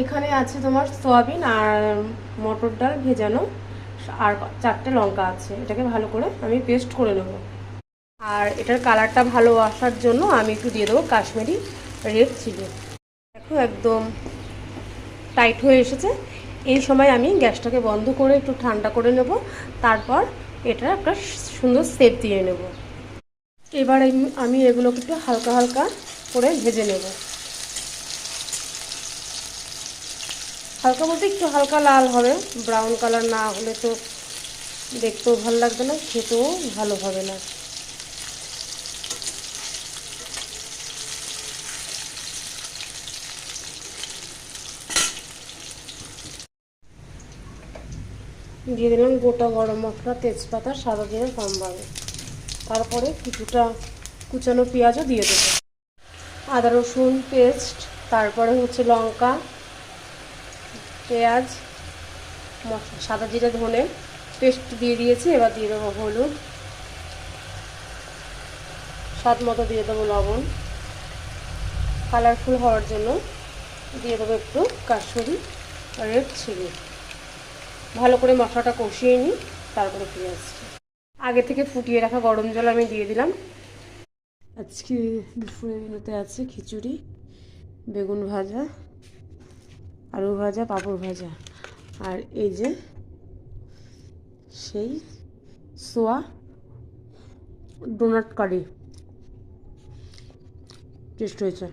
এখানে আছে তোমার সয়াবিন আর মটর ডাল ভেজানো, আর 4টে লঙ্কা আছে। এটাকে ভালো করে আমি পেস্ট করে নেব। আর এটার কালারটা ভালো আসার জন্য আমি একটু দিয়ে দেবো কাশ্মীরি রেড চিলি। দেখো একদম টাইট হয়ে এসেছে। এই সময় আমি গ্যাসটাকে বন্ধ করে একটু ঠান্ডা করে নেব, তারপর এটা একটা সুন্দর শেপ দিয়ে নেব। এবার আমি এগুলোকে একটু হালকা হালকা করে ভেজে নেব। হালকা বলতে একটু হালকা লাল হবে, ব্রাউন কালার না হলে তো দেখতেও ভালো লাগবে না, খেতেও ভালো হবে না। দিয়ে দিলাম গোটা গরম মশলা, তেজপাতা, সাদা জিরে, সম্বারে। তারপরে কিছুটা কুচানো পেঁয়াজও দিয়ে দেবো, আদা রসুন পেস্ট, তারপরে হচ্ছে লঙ্কা, পেঁয়াজ, সাদা জিরে, ধনে পেস্ট দিয়ে দিয়েছি। এবার দিয়ে দেবো হলুদ, স্বাদ মতো দিয়ে দেবো লবণ, কালারফুল হওয়ার জন্য দিয়ে দেবো একটু কাশ্মীরি রেড চিলি। ভালো করে মশলাটা কষিয়ে নিই, তারপরে ফিরে আসছি। আগে থেকে ফুটিয়ে রাখা গরম জল আমি দিয়ে দিলাম। আজকে দুপুরের মেনুতে আছে খিচুড়ি, বেগুন ভাজা, আলু ভাজা, পাঁপড় ভাজা, আর এই যে সেই সোয়া ডোনাট কারি টেস্ট হয়েছে।